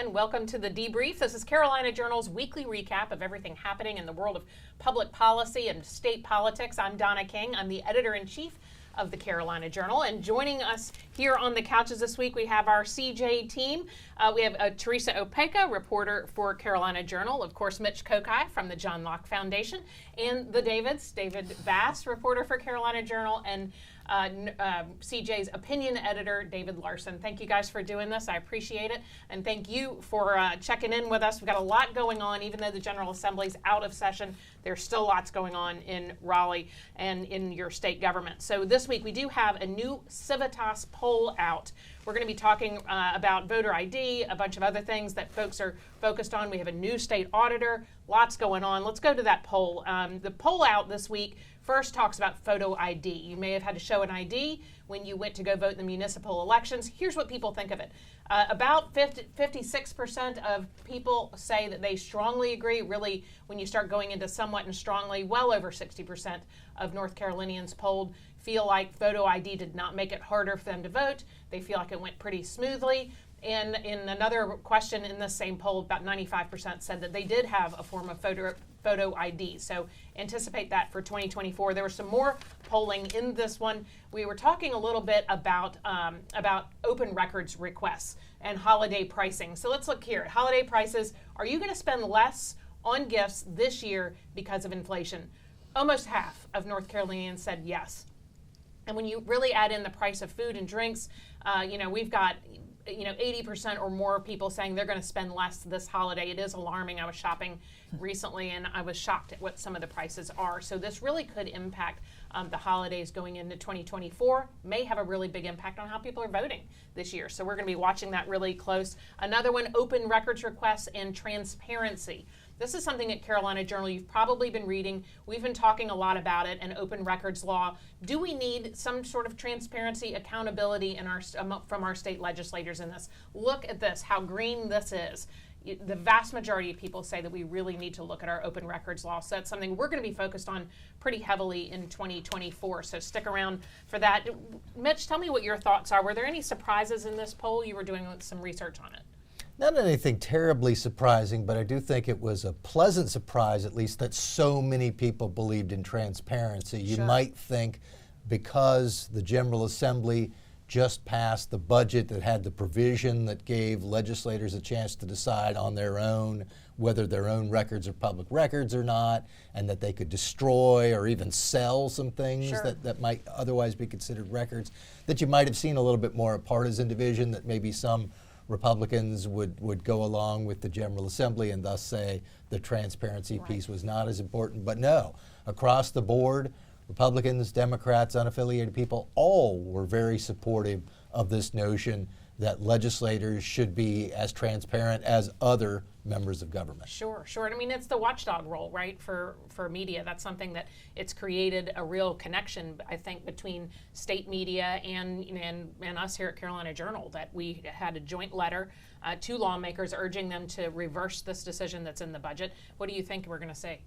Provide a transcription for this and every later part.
and welcome to the Debrief. This is Carolina Journal's weekly recap of everything happening in the world of public policy and state politics. I'm Donna King. I'm the editor-in-chief of the Carolina Journal, and joining us here on the couches this week, we have our CJ team. We have Teresa Opeka, reporter for Carolina Journal, of course, Mitch Kokai from the John Locke Foundation, and the Davids, David Bass, reporter for Carolina Journal, and CJ's opinion editor, David Larson. Thank you guys for doing this. I appreciate it. And thank you for checking in with us. We've got a lot going on. Even though the General Assembly's out of session, there's still lots going on in Raleigh and in your state government. So this week we do have a new Civitas Poll out. We're going to be talking about voter ID, a bunch of other things that folks are focused on. We have a new state auditor, lots going on. Let's go to that poll. The poll out this week first talks about photo ID. You may have had to show an ID when you went to go vote in the municipal elections. Here's what people think of it. About 56% of people say that they strongly agree. Really, when you start going into somewhat and strongly, well over 60% of North Carolinians polled feel like photo ID did not make it harder for them to vote. They feel like it went pretty smoothly. And in another question in the same poll, about 95% said that they did have a form of photo ID. So anticipate that for 2024. There was some more polling in this one. We were talking a little bit about open records requests and holiday pricing. So let's look here at holiday prices. Are you going to spend less on gifts this year because of inflation? Almost half of North Carolinians said yes. And when you really add in the price of food and drinks, we've got 80% or more people saying they're going to spend less this holiday. It is alarming. I was shopping recently and I was shocked at what some of the prices are. So this really could impact the holidays going into 2024, may have a really big impact on how people are voting this year. So we're going to be watching that really close. Another one, open records requests and transparency. This is something at Carolina Journal you've probably been reading. We've been talking a lot about it and open records law. Do we need some sort of transparency, accountability from our state legislators in this? Look at this, how green this is. The vast majority of people say that we really need to look at our open records law. So that's something we're going to be focused on pretty heavily in 2024. So stick around for that. Mitch, tell me what your thoughts are. Were there any surprises in this poll? You were doing some research on it. Not anything terribly surprising, but I do think it was a pleasant surprise, at least, that so many people believed in transparency. You might think because the General Assembly just passed the budget that had the provision that gave legislators a chance to decide on their own whether their own records are public records or not, and that they could destroy or even sell some things that might otherwise be considered records, that you might have seen a little bit more partisan division, that maybe some Republicans would go along with the General Assembly and thus say the transparency piece was not as important. But no, across the board, Republicans, Democrats, unaffiliated people, all were very supportive of this notion that legislators should be as transparent as other members of government. Sure. I mean, it's the watchdog role, right, for media. That's something that it's created a real connection, I think, between state media and us here at Carolina Journal, that we had a joint letter to lawmakers urging them to reverse this decision that's in the budget. What do you think we're going to say?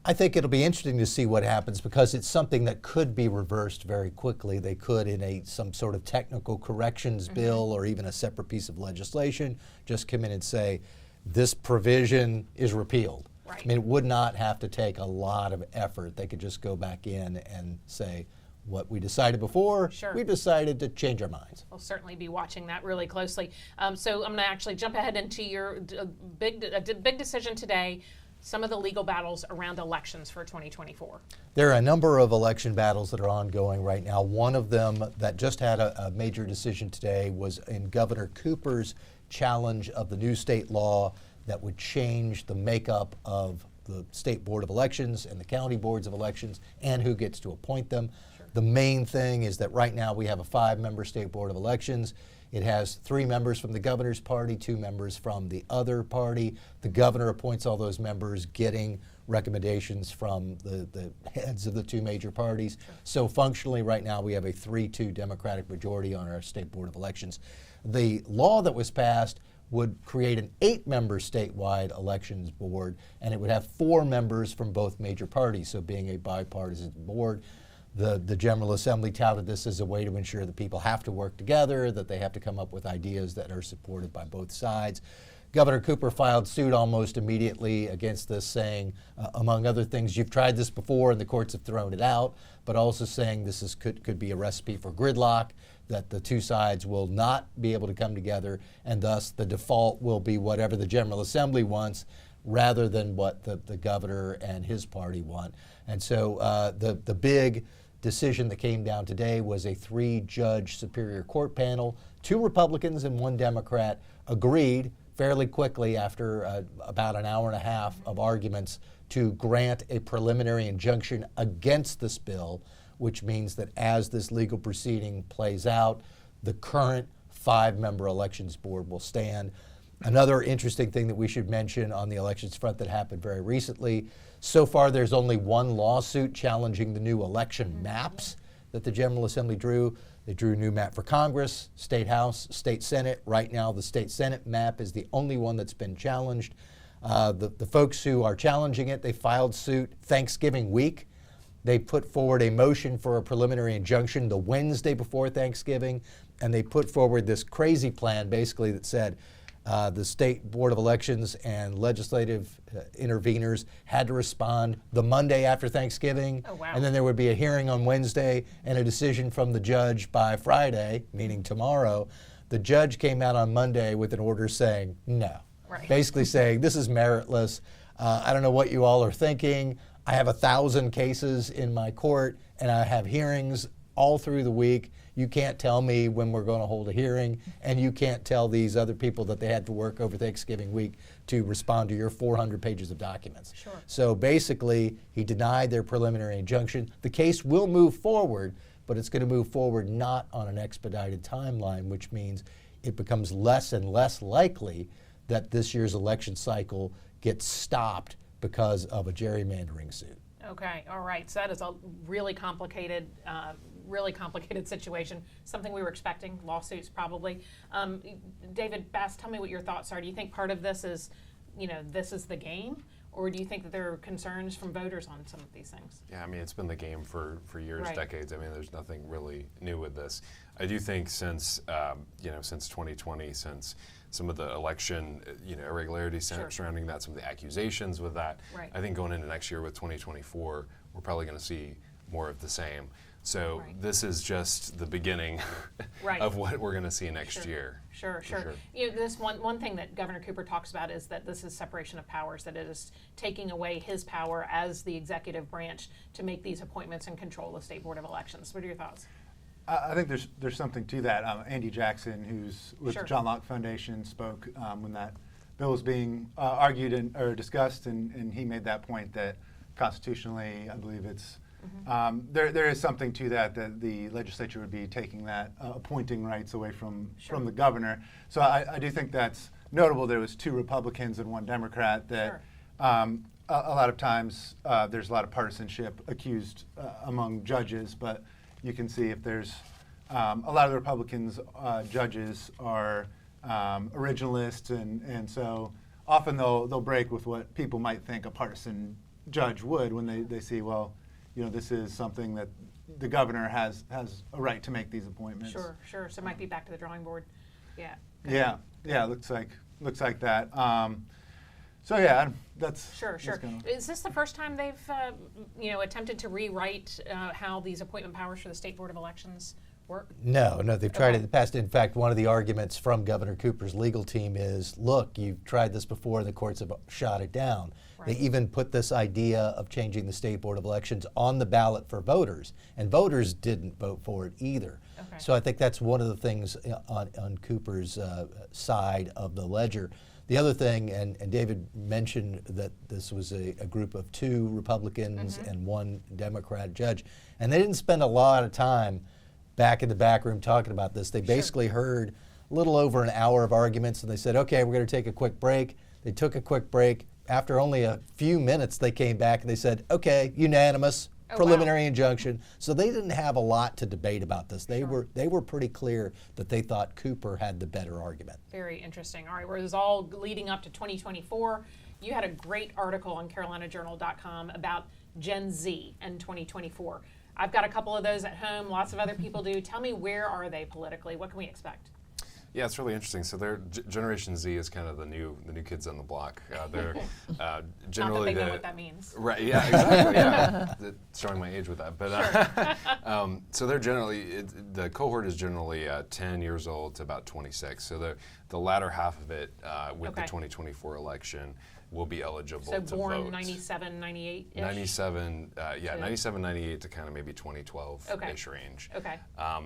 I think it'll be interesting to see what happens, because it's something that could be reversed very quickly. They could, in some sort of technical corrections bill or even a separate piece of legislation, just come in and say, this provision is repealed. Right. I mean, it would not have to take a lot of effort. They could just go back in and say, what we decided before, we've decided to change our minds. We'll certainly be watching that really closely. So I'm going to actually jump ahead into your big decision today. Some of the legal battles around elections for 2024. There are a number of election battles that are ongoing right now. One of them that just had a major decision today was in Governor Cooper's challenge of the new state law that would change the makeup of the State Board of Elections and the county boards of elections and who gets to appoint them. The main thing is that right now we have a 5-member State Board of Elections. It has 3 members from the governor's party, 2 members from the other party. The governor appoints all those members, getting recommendations from the heads of the 2 major parties. So functionally right now we have a 3-2 Democratic majority on our State Board of Elections. The law that was passed would create an 8-member statewide elections board, and it would have 4 members from both major parties, so being a bipartisan board. The General Assembly touted this as a way to ensure that people have to work together, that they have to come up with ideas that are supported by both sides. Governor Cooper filed suit almost immediately against this, saying, among other things, you've tried this before and the courts have thrown it out, but also saying this could be a recipe for gridlock, that the two sides will not be able to come together, and thus the default will be whatever the General Assembly wants rather than what the governor and his party want. And so the big decision that came down today was a 3-judge Superior Court panel. 2 Republicans and 1 Democrat agreed fairly quickly after about an hour and a half of arguments to grant a preliminary injunction against this bill, which means that as this legal proceeding plays out, the current 5-member elections board will stand. Another interesting thing that we should mention on the elections front that happened very recently, so far there's only 1 lawsuit challenging the new election maps that the General Assembly drew. They drew a new map for Congress, State House, State Senate. Right now the State Senate map is the only one that's been challenged. The folks who are challenging it, they filed suit Thanksgiving week. They put forward a motion for a preliminary injunction the Wednesday before Thanksgiving, and they put forward this crazy plan basically that said the State Board of Elections and legislative interveners had to respond the Monday after Thanksgiving. Oh, wow. And then there would be a hearing on Wednesday and a decision from the judge by Friday, meaning tomorrow. The judge came out on Monday with an order saying no. Right. Basically saying this is meritless. I don't know what you all are thinking. I have 1,000 cases in my court and I have hearings all through the week. You can't tell me when we're going to hold a hearing, and you can't tell these other people that they had to work over Thanksgiving week to respond to your 400 pages of documents. Sure. So basically, he denied their preliminary injunction. The case will move forward, but it's going to move forward not on an expedited timeline, which means it becomes less and less likely that this year's election cycle gets stopped because of a gerrymandering suit. Okay, all right. So that is a really complicated situation. Something we were expecting, lawsuits probably. David Bass, tell me what your thoughts are. Do you think part of this is, this is the game? Or do you think that there are concerns from voters on some of these things? Yeah, I mean, it's been the game for years, Right. decades. I mean, there's nothing really new with this. I do think since 2020, since some of the election, irregularities Sure. surrounding that, some of the accusations with that, Right. I think going into next year with 2024, we're probably going to see more of the same. So Right. this is just the beginning Right. of what we're going to see next Sure. year. Sure. sure. This one thing that Governor Cooper talks about is that this is separation of powers, that it is taking away his power as the executive branch to make these appointments and control the State Board of Elections. What are your thoughts? I think there's something to that. Andy Jackson, who's with Sure. the John Locke Foundation, spoke when that bill was being argued or discussed, and he made that point that constitutionally, I believe it's there is something to that the legislature would be taking that appointing rights away from the governor. So I do think that's notable. There was 2 Republicans and 1 Democrat. That Sure. a lot of times there's a lot of partisanship accused among judges, but you can see if there's a lot of the Republicans judges are originalists, and so often they'll break with what people might think a partisan judge would when they see, well, this is something that the governor has a right to make these appointments. Sure. So it might be back to the drawing board. Yeah. Yeah. Looks like that. So yeah, that's Sure. Is this the first time they've, attempted to rewrite how these appointment powers for the State Board of Elections work? No, they've tried Okay. it in the past. In fact, one of the arguments from Governor Cooper's legal team is, look, you've tried this before and the courts have shot it down. Right. They even put this idea of changing the State Board of Elections on the ballot for voters, and voters didn't vote for it either. Okay. So I think that's one of the things on Cooper's side of the ledger. The other thing, and David mentioned that this was a group of 2 Republicans and 1 Democrat judge, and they didn't spend a lot of time back in the back room talking about this. They basically heard a little over an hour of arguments, and they said, okay, we're going to take a quick break. They took a quick break. After only a few minutes, they came back and they said, okay, unanimous, preliminary injunction. So they didn't have a lot to debate about this. They were pretty clear that they thought Cooper had the better argument. Very interesting. All right, well, it was all leading up to 2024. You had a great article on CarolinaJournal.com about Gen Z and 2024. I've got a couple of those at home. Lots of other people do. Tell me, where are they politically? What can we expect? Yeah, it's really interesting. So they're Generation Z is kind of the new kids on the block. They're generally Not that they know what that means. Right. Yeah. Exactly. Yeah. Showing my age with that, but so they're generally the cohort is generally 10 years old to about 26. So the latter half of it with the 2024 election will be eligible So to born vote. 97, 98-ish? 97, 97, 98 to kind of maybe 2012-ish range. Okay.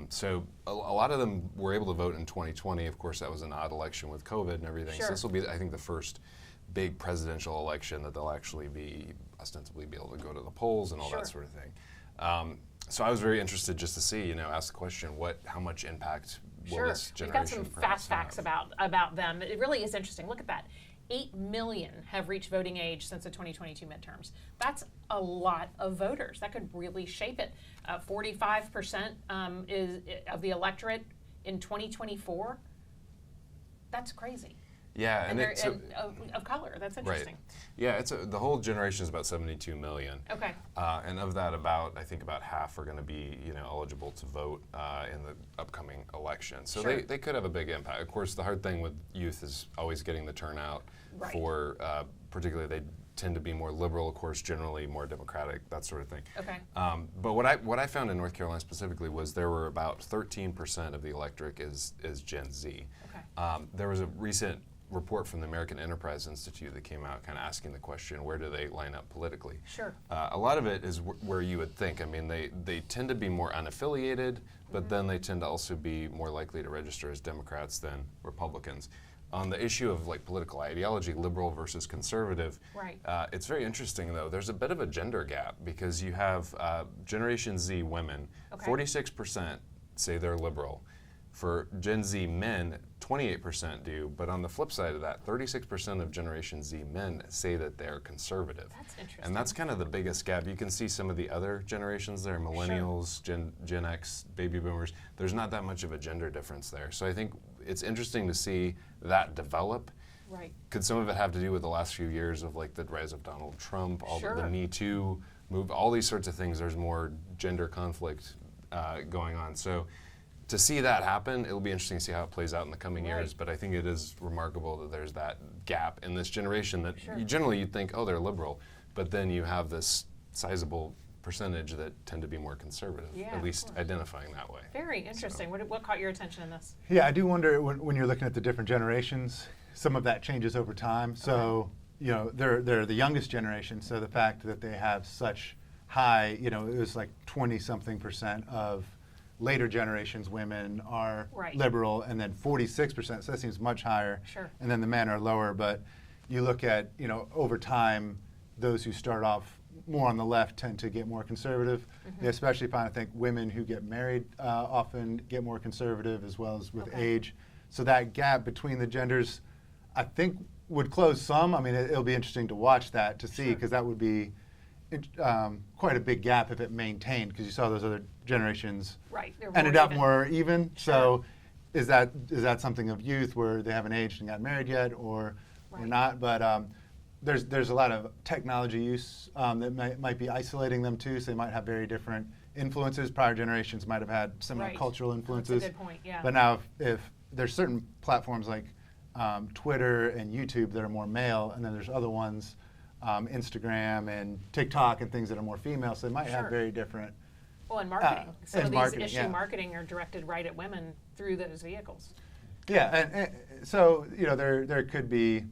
So a lot of them were able to vote in 2020. Of course, that was an odd election with COVID and everything. Sure. So this will be, I think, the first big presidential election that they'll actually ostensibly be able to go to the polls and all that sort of thing. So I was very interested just to see, ask the question, how much impact will this generation We've got some fast facts have? about them. It really is interesting. Look at that. 8 million have reached voting age since the 2022 midterms. That's a lot of voters. That could really shape it. 45% is of the electorate in 2024. That's crazy. Yeah, And they're of color. That's interesting. Right. Yeah, the whole generation is about 72 million. Okay. And of that, I think about half are going to be, eligible to vote in the upcoming election. So they could have a big impact. Of course, the hard thing with youth is always getting the turnout for, particularly they tend to be more liberal, of course, generally more democratic, that sort of thing. Okay. But what I found in North Carolina specifically was there were about 13% of the electorate is Gen Z. Okay. There was a recent report from the American Enterprise Institute that came out kind of asking the question, where do they line up politically? Sure. A lot of it is where you would think. I mean, they tend to be more unaffiliated, but then they tend to also be more likely to register as Democrats than Republicans. On the issue of political ideology, liberal versus conservative, it's very interesting though. There's a bit of a gender gap because you have Generation Z women, 46% say they're liberal. For Gen Z men, 28% do, but on the flip side of that, 36% of Generation Z men say that they're conservative. That's interesting. And that's kind of the biggest gap. You can see some of the other generations there, millennials, Gen X, baby boomers. There's not that much of a gender difference there. So I think it's interesting to see that develop. Right. Could some of it have to do with the last few years of the rise of Donald Trump, all the Me Too move, all these sorts of things? There's more gender conflict going on. So to see that happen, it'll be interesting to see how it plays out in the coming years. But I think it is remarkable that there's that gap in this generation that you'd think, oh, they're liberal, but then you have this sizable percentage that tend to be more conservative, at least identifying that way. Very interesting. So. What caught your attention in this? Yeah, I do wonder when you're looking at the different generations, some of that changes over time. So, they're the youngest generation, so the fact that they have such high, it was like 20-something% of later generations women are liberal, and then 46%, so that seems much higher. Sure. And then the men are lower, but you look at, over time, those who start off more on the left tend to get more conservative. They especially find, I think, women who get married often get more conservative, as well as with age. So that gap between the genders, I think, would close some. I mean, it'll be interesting to watch that, to see, because that would be quite a big gap if it maintained, because you saw those other generations ended up more even. So is that something of youth where they haven't aged and got married yet, or not? But there's a lot of technology use that might be isolating them too, so they might have very different influences. Prior generations might have had similar cultural influences. That's a good point, yeah. But now if there's certain platforms like Twitter and YouTube that are more male, and then there's other ones, Instagram and TikTok and things that are more female, so they might have very different. Well, and marketing. Some and of marketing, these issue marketing are directed right at women through those vehicles. Yeah, and so there could be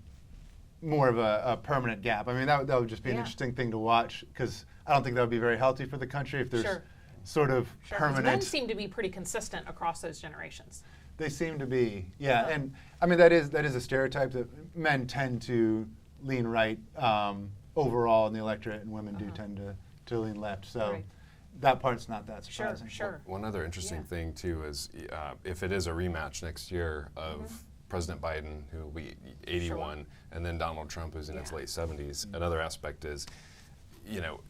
more of a permanent gap. I mean, that would just be an interesting thing to watch, because I don't think that would be very healthy for the country if there's sort of permanent. Men seem to be pretty consistent across those generations. They seem to be, and I mean that is a stereotype that men tend to lean right overall in the electorate, and women do tend to lean left. So that part's not that surprising. Sure. One other interesting thing too is if it is a rematch next year of President Biden, who will be 81, and then Donald Trump, who's in his late 70s. Another aspect is,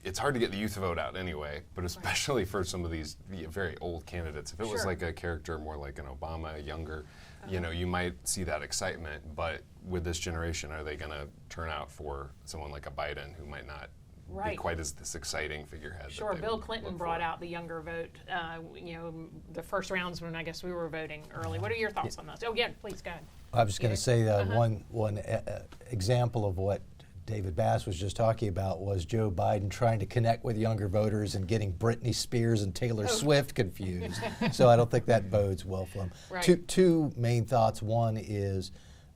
it's hard to get the youth vote out anyway, but especially for some of these very old candidates. If it was like a character more like an Obama, younger, you might see that excitement. But with this generation, are they going to turn out for someone like a Biden who might not Right. be quite as this exciting figurehead. Sure, that they Bill would Clinton look brought for. out the younger vote, the first rounds when I guess we were voting early. What are your thoughts on this? Oh, yeah, please, go ahead. I was just going to say Uh-huh. one example of what David Bass was just talking about was Joe Biden trying to connect with younger voters and getting Britney Spears and Taylor Swift confused. So I don't think that bodes well for him. Right. Two main thoughts. One is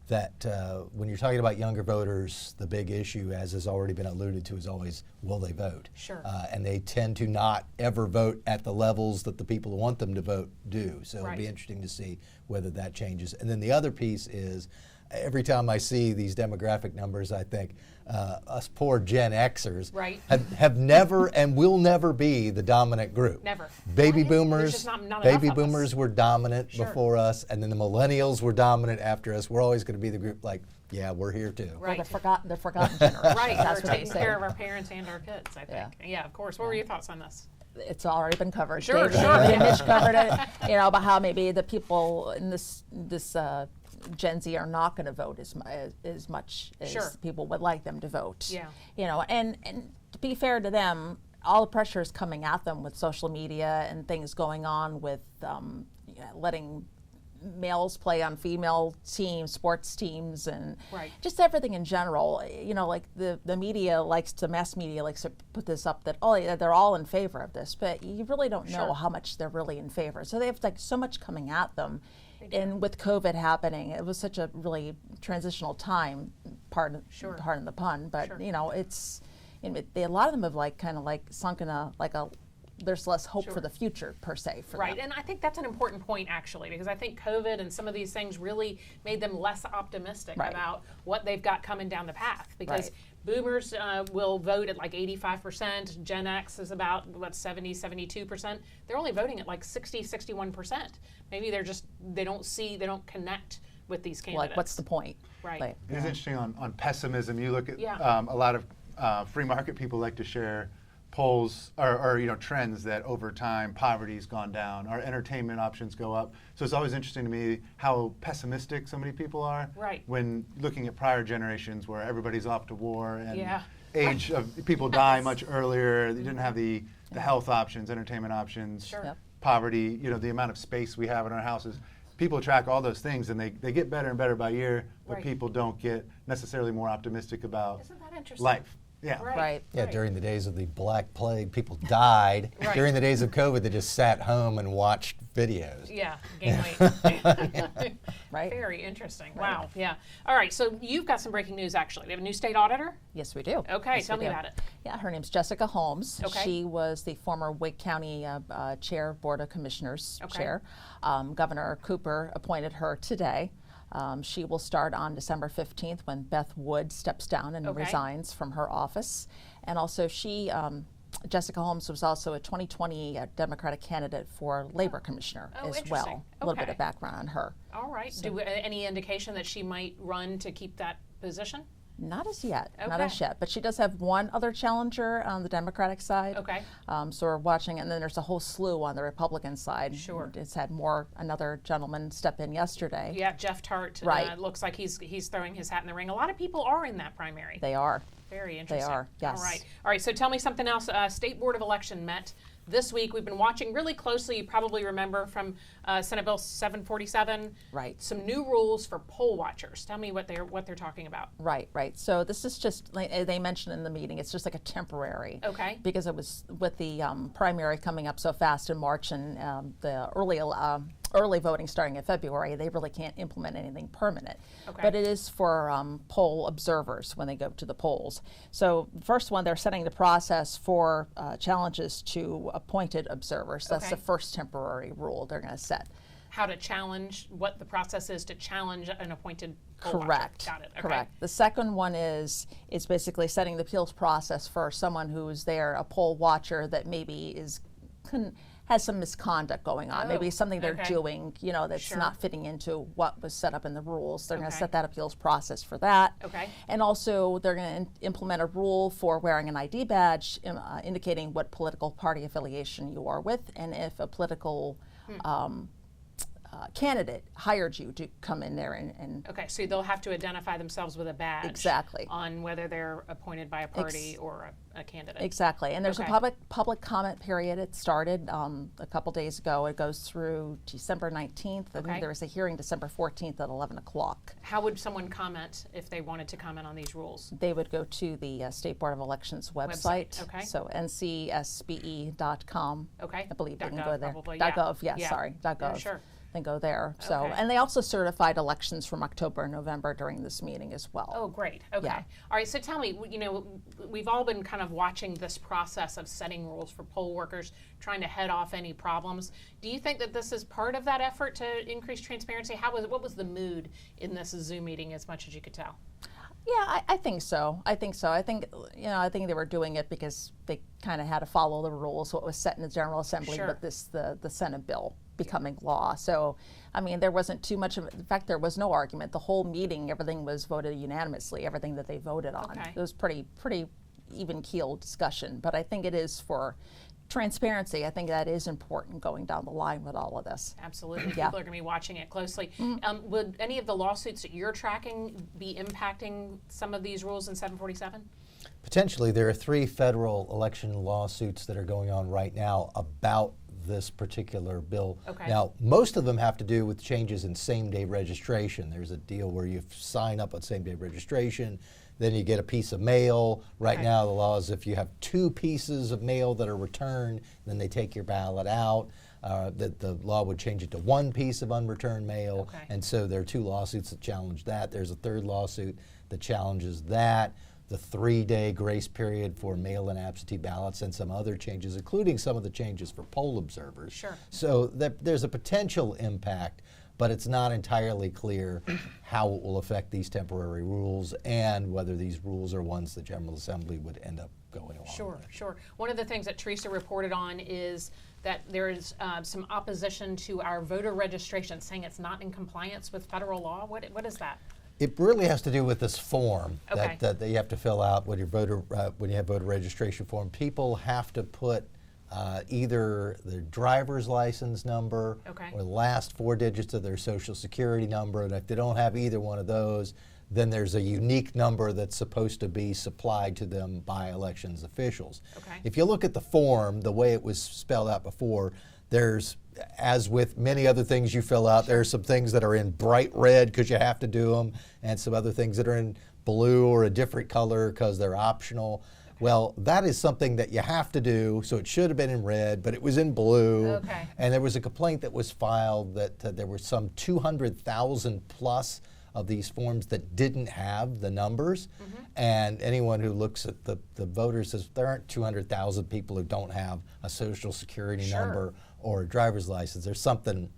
that when you're talking about younger voters, the big issue, as has already been alluded to, is always will they vote? Sure. And they tend to not ever vote at the levels that the people who want them to vote do. So Right. it'll be interesting to see whether that changes. And then the other piece is, every time I see these demographic numbers, I think us poor Gen Xers Right. have never and will never be the dominant group. Never. Baby Well, there's boomers, just not enough baby of us. boomers were dominant Sure. before us, and then the millennials were dominant after us. We're always going to be the group like, yeah, we're here too. Right. The forgotten generation. Right, That's we're what I'm taking saying. care of our parents and our kids, I think. Yeah, of course. What were your thoughts on this? It's already been covered. Sure, David sure. and Mitch covered it. About how maybe the people in this Gen Z are not going to vote as much as Sure. people would like them to vote. Yeah. And to be fair to them, all the pressure is coming at them with social media and things going on with letting males play on female teams, sports teams, and Right. just everything in general. Like the mass media likes to put this up that, oh, yeah, they're all in favor of this, but you really don't know Sure. how much they're really in favor. So they have like so much coming at them. And with COVID happening, it was such a really transitional time, pardon the pun, but Sure. it's, a lot of them have kind of sunk in there's less hope Sure. for the future per se for Right, them. and I think that's an important point actually, because I think COVID and some of these things really made them less optimistic Right. about what they've got coming down the path. Because Right. boomers will vote at like 85%, Gen X is about 72%. They're only voting at like 61%. Maybe they don't connect with these candidates. Like, what's the point? Right. Like, It's interesting on pessimism. You look at Yeah. a lot of free market people like to share polls or trends that over time poverty's gone down, our entertainment options go up. So it's always interesting to me how pessimistic so many people are Right. when looking at prior generations where everybody's off to war and Yeah. age of people die much earlier. They didn't have the health options, entertainment options, Sure. Yep. poverty, the amount of space we have in our houses. People track all those things and they get better and better by year, but Right. people don't get necessarily more optimistic about Isn't that interesting? life. Yeah. Right. Yeah, during the days of the Black Plague, people died. Right. During the days of COVID, they just sat home and watched videos. Yeah, gain weight. Right. Very interesting. Wow. Yeah. All right. So you've got some breaking news. Actually, we have a new state auditor. Yes, we do. Okay. Yes, Tell we me do. about it. Yeah, her name's Jessica Holmes. Okay. She was the former Wake County Chair, Board of Commissioners Okay. Chair. Governor Cooper appointed her today. She will start on December 15th when Beth Wood steps down and Okay. resigns from her office. And also Jessica Holmes was also a 2020 Democratic candidate for Labor Commissioner Oh, as interesting. well. A little bit Okay. of background on her. All right. Any indication that she might run to keep that position? Not as yet, not Okay. as yet. But she does have one other challenger on the Democratic side. Okay. So we're watching, and then there's a whole slew on the Republican side. Sure. It's had another gentleman step in yesterday. Yeah, Jeff Tart. Right. Looks like he's throwing his hat in the ring. A lot of people are in that primary. They are. Very interesting. are, yes. All right. All right. So tell me something else. State Board of Election met this week. We've been watching really closely. You probably remember from Senate Bill 747. Right. Some new rules for poll watchers. Tell me what they're talking about. Right. So this is just, like they mentioned in the meeting, it's just like a temporary. Okay. Because it was with the primary coming up so fast in March and the early voting starting in February, they really can't implement anything permanent. Okay. But it is for poll observers when they go to the polls. So first one, they're setting the process for challenges to appointed observers. That's Okay. the first temporary rule they're going to set. How to challenge, what the process is to challenge an appointed poll Correct. watcher. Got it. Okay. Correct. The second one is basically setting the appeals process for someone who's there, a poll watcher that maybe has some misconduct going on. Oh, Maybe something they're okay. doing, that's Sure. not fitting into what was set up in the rules. They're going to Okay. set that appeals process for that. Okay. And also they're going to implement a rule for wearing an ID badge indicating what political party affiliation you are with, and if a political candidate hired you to come in there and Okay, so they'll have to identify themselves with a badge. Exactly. On whether they're appointed by a party or a candidate. Exactly, and there's Okay. a public comment period. It started a couple days ago. It goes through December 19th. I Okay. think there was a hearing December 14th at 11 o'clock. How would someone comment if they wanted to comment on these rules? They would go to the State Board of Elections website. Okay. So ncsbe.com. Okay. I believe they .gov can go there. probably, .gov, yeah. yes, sorry, .gov. Yeah, sure. Then go there. So, Okay. and they also certified elections from October and November during this meeting as well. Oh, great. Okay. Yeah. All right. So tell me, we've all been kind of watching this process of setting rules for poll workers, trying to head off any problems. Do you think that this is part of that effort to increase transparency? What was the mood in this Zoom meeting, as much as you could tell? Yeah, I think so. I think they were doing it because they kind of had to follow the rules, what was set in the General Assembly, Sure. but the Senate bill becoming law. So, I mean, there wasn't too much of, in fact, there was no argument. The whole meeting, everything was voted unanimously, everything that they voted on. Okay. It was pretty even-keeled discussion, but I think it is for transparency. I think that is important going down the line with all of this. Absolutely. Yeah. People are going to be watching it closely. Would any of the lawsuits that you're tracking be impacting some of these rules in 747? Potentially, there are 3 federal election lawsuits that are going on right now about this particular bill. Okay. Now, most of them have to do with changes in same-day registration. There's a deal where you sign up on same-day registration, then you get a piece of mail. Right Okay. now, the law is if you have 2 pieces of mail that are returned, then they take your ballot out. That the law would change it to 1 piece of unreturned mail. Okay. And so there are 2 lawsuits that challenge that. There's a 3rd lawsuit that challenges that. The 3-day grace period for mail-in absentee ballots, and some other changes, including some of the changes for poll observers. Sure. So there's a potential impact, but it's not entirely clear how it will affect these temporary rules and whether these rules are ones the General Assembly would end up going along Sure, with. sure. One of the things that Teresa reported on is that there is some opposition to our voter registration, saying it's not in compliance with federal law. What is that? It really has to do with this form Okay. that you have to fill out when you have voter registration form. People have to put either their driver's license number Okay. or the last 4 digits of their social security number, and if they don't have either one of those, then there's a unique number that's supposed to be supplied to them by elections officials. Okay. If you look at the form, the way it was spelled out before, there's, as with many other things you fill out, there are some things that are in bright red because you have to do them, and some other things that are in blue or a different color because they're optional. Well, that is something that you have to do, so it should have been in red, but it was in blue. Okay. And there was a complaint that was filed that there were some 200,000 plus of these forms that didn't have the numbers. And anyone who looks at the voters says there aren't 200,000 people who don't have a social security Sure. number or a driver's license. There's something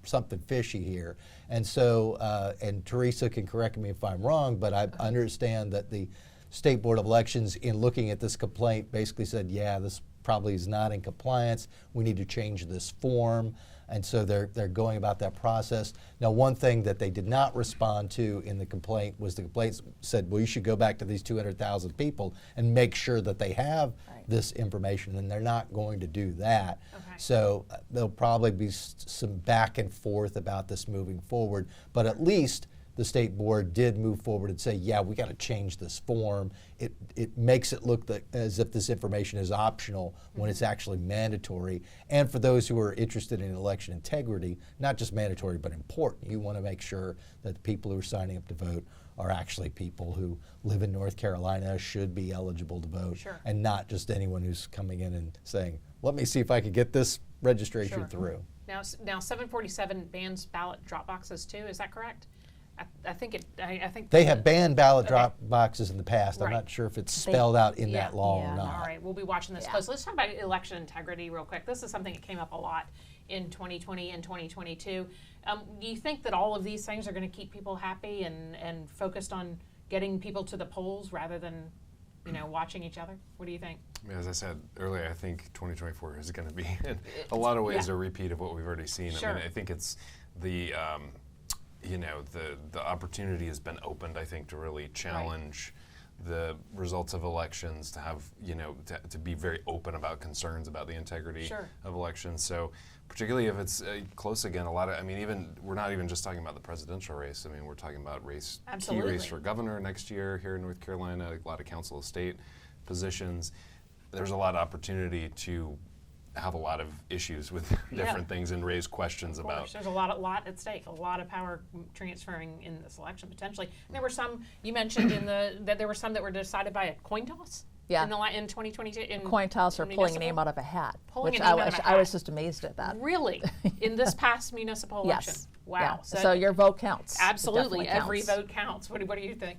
fishy here. And so, and Teresa can correct me if I'm wrong, but I understand that the State Board of Elections, in looking at this complaint, basically said, yeah, this probably is not in compliance. We need to change this form. And so they're going about that process. Now, one thing that they did not respond to in the complaint was the complaint said, well, you should go back to these 200,000 people and make sure that they have this information, and they're not going to do that. Okay. So there'll probably be some back and forth about this moving forward, but at least the state board did move forward and say, yeah, we got to change this form. It makes it look as if this information is optional when it's actually mandatory. And for those who are interested in election integrity, not just mandatory but important, you want to make sure that the people who are signing up to vote are actually people who live in North Carolina, should be eligible to vote, Sure. and not just anyone who's coming in and saying, let me see if I can get this registration Sure. through. Now 747 bans ballot drop boxes too. Is that correct? I think it. I think They have banned ballot Okay. drop boxes in the past. I'm Right. not sure if it's spelled out in Yeah. that law Yeah. or not. All right, we'll be watching this Yeah. closely. Let's talk about election integrity real quick. This is something that came up a lot in 2020 and 2022. Do you think that all of these things are going to keep people happy and focused on getting people to the polls rather than, watching each other? What do you think? Yeah, as I said earlier, I think 2024 is going to be in a lot of ways yeah. a repeat of what we've already seen. Sure. I mean, I think it's the the opportunity has been opened, I think, to really challenge the results of elections, to have, to be very open about concerns about the integrity Sure. of elections. So particularly if it's close again, we're not even just talking about the presidential race. I mean, we're talking about key Absolutely. race for governor next year here in North Carolina, a lot of council of state positions. There's a lot of opportunity to have a lot of issues with different things and raise questions Of course, about. there's a lot at stake, a lot of power transferring in this election potentially. And there were some you mentioned that there were some that were decided by a coin toss. Yeah. In 2022. In Coin toss or pulling a municipal? name out of a hat. Pulling which a name out of a I was hat. just amazed at that. Really, in this past municipal election. Yes. Wow. Yeah. So your vote counts. It absolutely definitely every counts. vote counts. What do you think?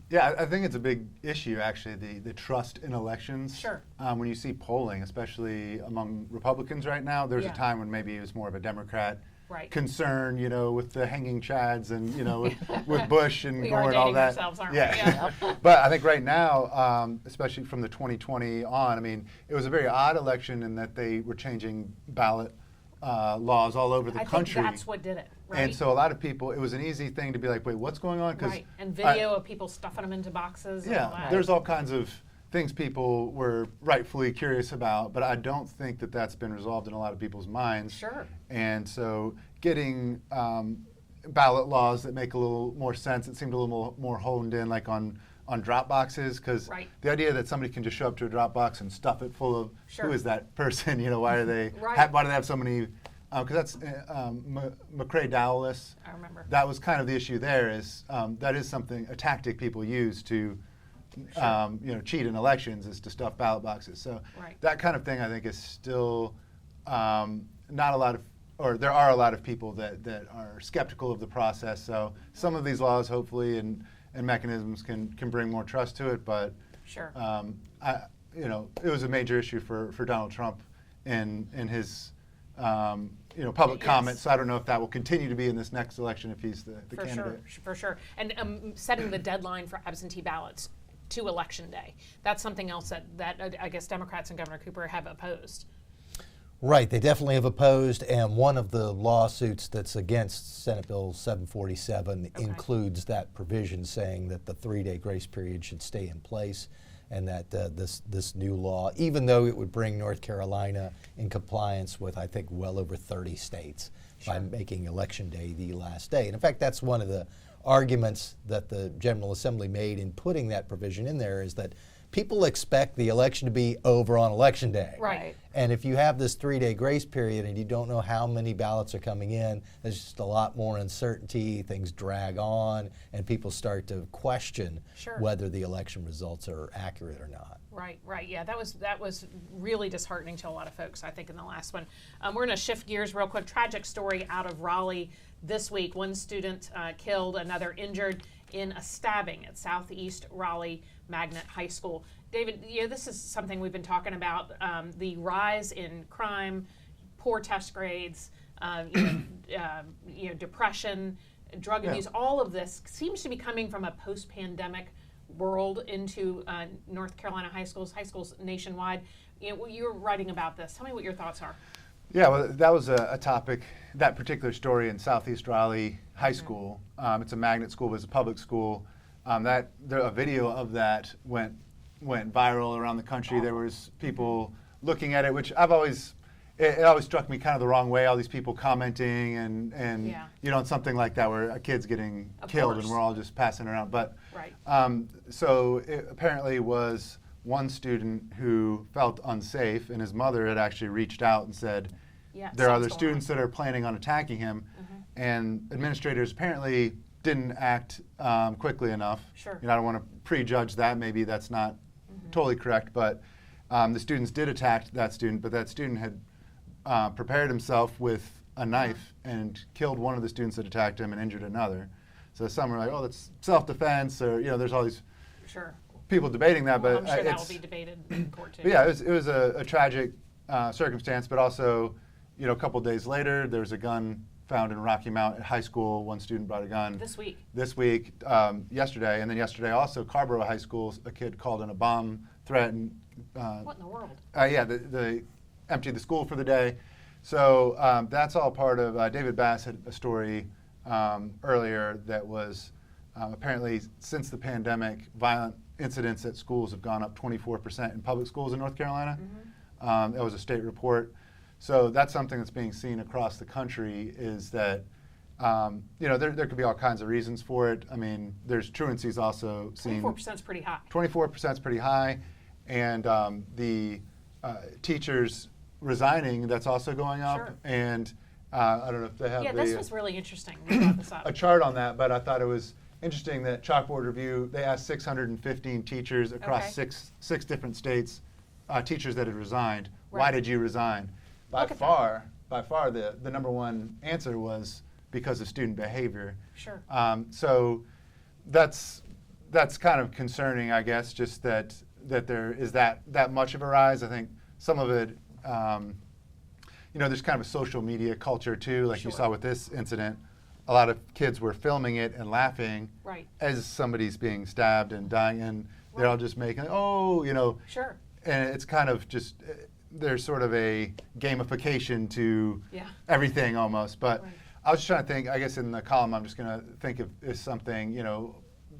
Yeah, I think it's a big issue, actually, the trust in elections. Sure. When you see polling, especially among Republicans right now, there's Yeah. a time when maybe it was more of a Democrat Right. concern, with the hanging chads and, with Bush and We Gore are and all dating that. ourselves, aren't we? yeah. Yeah. But I think right now, especially from the 2020 on, it was a very odd election in that they were changing ballot laws all over the I country. think that's what did it. Right. And so a lot of people, it was an easy thing to be like, wait, what's going on? Right. And video of people stuffing them into boxes. And all Yeah, that. there's all kinds of things people were rightfully curious about, but I don't think that that's been resolved in a lot of people's minds. Sure. And so getting ballot laws that make a little more sense, it seemed a little more honed in, like on drop boxes, because Right. the idea that somebody can just show up to a drop box and stuff it full of Sure. who is that person? Why are they? Right. Why do they have so many? Because that's McCrae Dowless. I remember. That was kind of the issue there. Is that is a tactic people use to cheat in elections, is to stuff ballot boxes. So Right. that kind of thing, I think, is still not a lot of, or there are a lot of people that are skeptical of the process. So some of these laws, hopefully, and mechanisms can bring more trust to it. But Sure. it was a major issue for Donald Trump in his public Yes. comment. So I don't know if that will continue to be in this next election if he's the For candidate. sure, for sure. And setting the deadline for absentee ballots to Election Day. That's something else that I guess Democrats and Governor Cooper have opposed. Right, they definitely have opposed, and one of the lawsuits that's against Senate Bill 747 includes that provision saying that the 3-day grace period should stay in place, and that this new law, even though it would bring North Carolina in compliance with, I think, well over 30 states by making Election Day the last day. And in fact, that's one of the arguments that the General Assembly made in putting that provision in there, is that people expect the election to be over on Election Day. Right. And if you have this 3-day grace period and you don't know how many ballots are coming in, there's just a lot more uncertainty, things drag on, and people start to question Sure. whether the election results are accurate or not. Right. Yeah, that was really disheartening to a lot of folks, I think, in the last one. We're going to shift gears real quick. Tragic story out of Raleigh this week. One student killed, another injured in a stabbing at Southeast Raleigh Magnet High School. David, this is something we've been talking about, the rise in crime, poor test grades, depression, drug abuse. All of this seems to be coming from a post-pandemic world into North Carolina high schools nationwide. You're writing about this. Tell me what your thoughts are. Yeah, well, that was a topic, that particular story in Southeast Raleigh High School. It's a magnet school, but it's a public school. A video of that went viral around the country. There was people looking at it, which it always struck me kind of the wrong way. All these people commenting and on something like that where a kid's getting killed and we're all just passing around. But Right. so it apparently was one student who felt unsafe, and his mother had actually reached out and said, there are other students that are planning on attacking him, and administrators apparently didn't act quickly enough. Sure. I don't want to prejudge that. Maybe that's not totally correct, but the students did attack that student, but that student had prepared himself with a knife and killed one of the students that attacked him and injured another. So some were like, oh, that's self-defense, or there's all these Sure. people debating that, Well, but I'm sure that will it's, be debated in court too. but yeah, it was a tragic circumstance, but also, a couple days later, there was a gun found in Rocky Mount High School. One student brought a gun. This week. Yesterday, and then yesterday also, Carborough High School, a kid called in a bomb threat and What in the world? they emptied the school for the day. So that's all part of, David Bass had a story earlier that was apparently since the pandemic, violent incidents at schools have gone up 24% in public schools in North Carolina. That was a state report. So that's something that's being seen across the country, is that there could be all kinds of reasons for it. I mean, there's truancies also seen. 24% is pretty high. 24% is pretty high. And the teachers resigning, that's also going up. Sure. And I don't know if they have This was really interesting when you brought this up. a chart on that, but I thought it was interesting that Chalkboard Review, they asked 615 teachers across Okay. six different states, teachers that had resigned, why Right. did you resign? By Look at far, the number one answer was because of student behavior. Sure. So that's kind of concerning, I guess, just that there is that much of a rise. I think some of it, there's kind of a social media culture too, like you Sure. saw with this incident. A lot of kids were filming it and laughing Right. as somebody's being stabbed and dying, and they're all just making, Sure. and it's kind of just, there's sort of a gamification to Yeah. everything almost. But Right. I was just trying to think, I guess in the column, I'm just going to think of is something,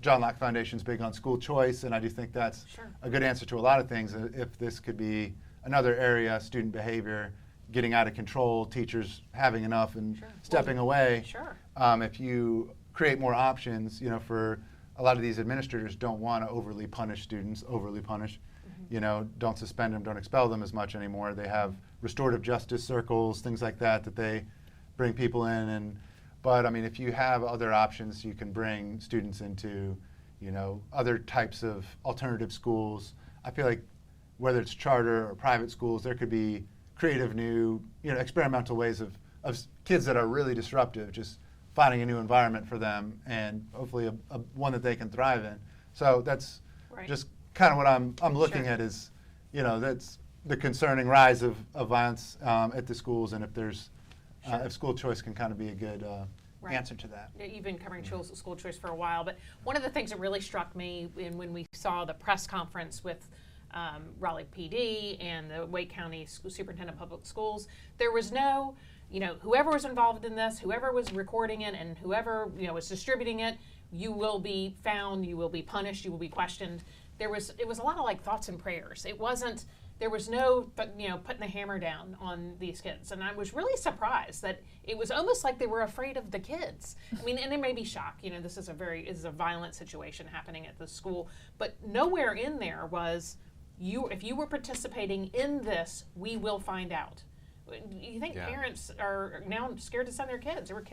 John Locke Foundation's big on school choice, and I do think that's Sure. a good answer to a lot of things. If this could be another area, student behavior getting out of control, teachers having enough and Sure. stepping away. Sure. If you create more options, for a lot of these administrators don't want to overly punish students, don't suspend them, don't expel them as much anymore. They have restorative justice circles, things like that they bring people in. But I mean, if you have other options, you can bring students into, other types of alternative schools. I feel like whether it's charter or private schools, there could be creative new, experimental ways of kids that are really disruptive, just finding a new environment for them and hopefully a one that they can thrive in. So that's Right. just kind of what I'm looking Sure. at is, that's the concerning rise of violence at the schools, and if there's Sure. if school choice can kind of be a good Right. answer to that. You've been covering school choice for a while, but one of the things that really struck me when we saw the press conference with Raleigh PD and the Wake County Superintendent of Public Schools, there was no, whoever was involved in this, whoever was recording it, and whoever was distributing it, you will be found, you will be punished, you will be questioned. It was a lot of like thoughts and prayers. It wasn't. There was no, putting the hammer down on these kids, and I was really surprised that it was almost like they were afraid of the kids. I mean, and there may be shock. This is a violent situation happening at the school, but nowhere in there was if you were participating in this, we will find out. You think Yeah. parents are now scared to send their kids? There were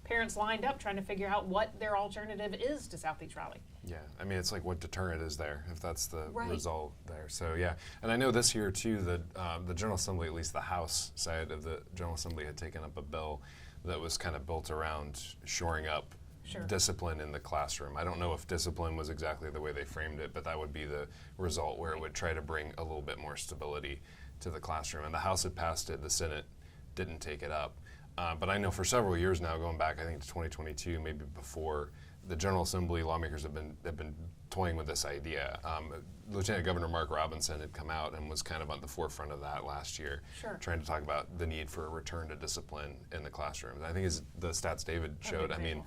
parents lined up trying to figure out what their alternative is to Southeast Raleigh. Yeah, I mean, it's like what deterrent is there if that's the Right. result there. So yeah, and I know this year too that the General Assembly, at least the House side of the General Assembly, had taken up a bill that was kind of built around shoring up Sure. discipline in the classroom. I don't know if discipline was exactly the way they framed it, but that would be the result, where it would try to bring a little bit more stability to the classroom. And the House had passed it, the Senate didn't take it up. But I know for several years now, going back I think to 2022, maybe before, the General Assembly lawmakers have been toying with this idea. Lieutenant Governor Mark Robinson had come out and was kind of on the forefront of that last year, Sure. trying to talk about the need for a return to discipline in the classroom. And I think as the stats David showed, I mean,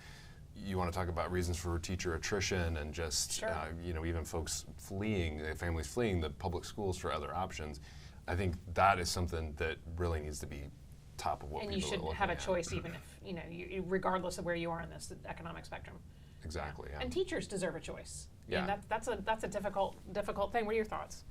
you want to talk about reasons for teacher attrition and just, Sure. Even folks fleeing, families fleeing the public schools for other options. I think that is something that really needs to be top of what And people you are should looking have a at. choice, even if regardless of where you are in this economic spectrum. Exactly. Yeah. And teachers deserve a choice. Yeah. And that's a difficult thing. What are your thoughts?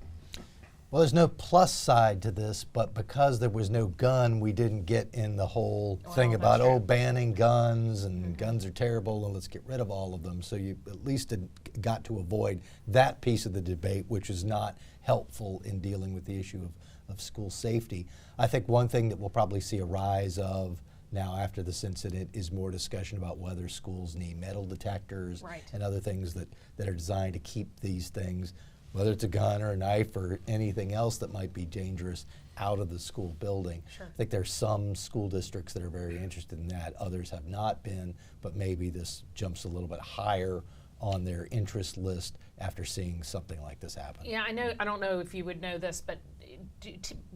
Well, there's no plus side to this, but because there was no gun, we didn't get in the whole thing that's about, true. banning guns and guns are terrible and let's get rid of all of them. So you at least got to avoid that piece of the debate, which is not helpful in dealing with the issue of school safety. I think one thing that we'll probably see a rise of now after this incident is more discussion about whether schools need metal detectors Right. and other things that are designed to keep these things, whether it's a gun or a knife or anything else that might be dangerous, out of the school building. Sure. I think there's some school districts that are very interested in that. Others have not been, but maybe this jumps a little bit higher on their interest list after seeing something like this happen. Yeah, I don't know if you would know this, but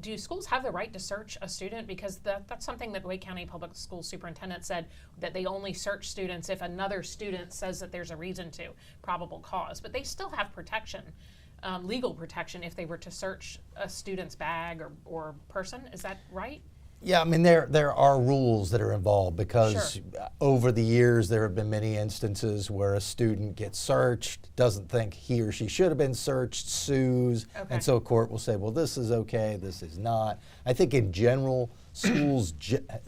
do schools have the right to search a student? Because that's something that Wake County Public School Superintendent said, that they only search students if another student says that there's a reason to, probable cause. But they still have protection, legal protection, if they were to search a student's bag or person. Is that right? Yeah, I mean, there are rules that are involved because Sure. over the years there have been many instances where a student gets searched, doesn't think he or she should have been searched, sues, Okay. and so a court will say, well, this is okay, this is not. I think in general, schools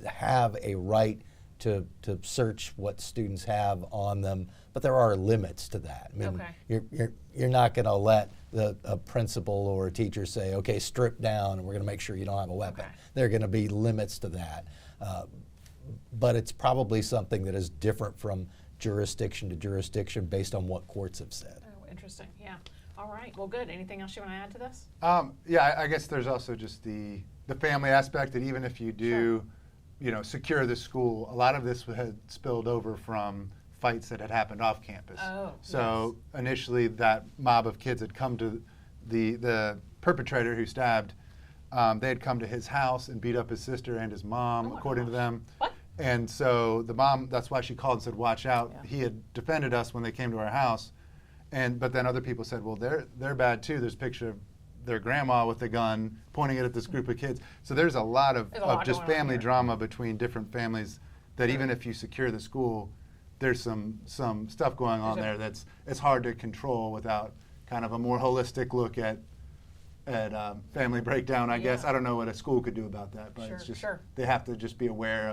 have a right to search what students have on them, but there are limits to that. I mean, Okay. you're not going to let a principal or a teacher say, okay, strip down and we're going to make sure you don't have a weapon. Okay. There are going to be limits to that. But it's probably something that is different from jurisdiction to jurisdiction based on what courts have said. Oh, interesting. Yeah. All right. Well, good. Anything else you want to add to this? Yeah, I guess there's also just the family aspect that even if you do, secure the school, a lot of this had spilled over from fights that had happened off campus. Oh, so initially that mob of kids had come to the perpetrator who stabbed, they had come to his house and beat up his sister and his mom, Oh my according to gosh. them. What? And so the mom, that's why she called and said, watch out. Yeah. He had defended us when they came to our house. But then other people said, well, they're bad too. There's a picture of their grandma with a gun pointing it at this group of kids. So there's a lot of There's a lot just going on family here. drama between different families that even if you secure the school, there's some stuff going on there that's it's hard to control without kind of a more holistic look at family breakdown, I guess. Yeah. I don't know what a school could do about that, but Sure, it's just sure. they have to just be aware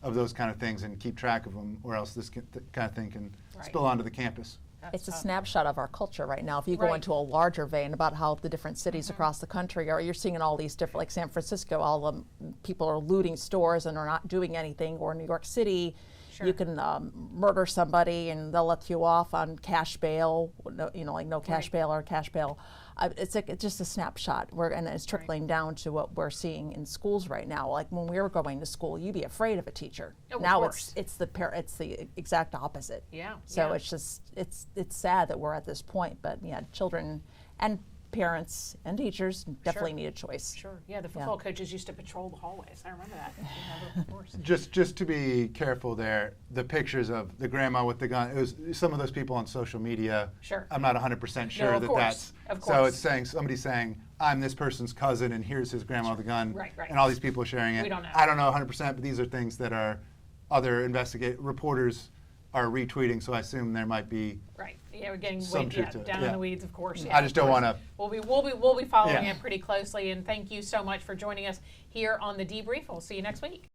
of those kind of things and keep track of them, or else this kind of thing can Right. spill onto the campus. That's It's a tough. snapshot of our culture right now. If you go Right. into a larger vein about how the different cities across the country are, you're seeing in all these different, like San Francisco, all people are looting stores and are not doing anything, or New York City, Sure. you can murder somebody and they'll let you off on cash bail, like no cash Right. bail or cash bail. It's just a snapshot, and it's trickling down to what we're seeing in schools right now. Like when we were going to school, you'd be afraid of a teacher. Oh, of Now course. it's the exact opposite. Yeah. So yeah. it's just it's sad that we're at this point, but yeah, children and parents and teachers definitely Sure. need a choice. Sure. Yeah, the football coaches used to patrol the hallways. I remember that. Yeah, of course. Just to be careful there, the pictures of the grandma with the gun, it was some of those people on social media. Sure. I'm not 100% sure of that course, that's. of So course. it's saying, somebody saying, I'm this person's cousin and here's his grandma with the gun. Right, right. And all these people sharing it. We don't know. I don't know 100%, but these are things that are other reporters are retweeting, so I assume there might be. Right. Yeah, we're getting Some way, truth to it, down in yeah. the weeds, of course. I just don't want to. We'll be following Yeah. it pretty closely, and thank you so much for joining us here on the Debrief. We'll see you next week.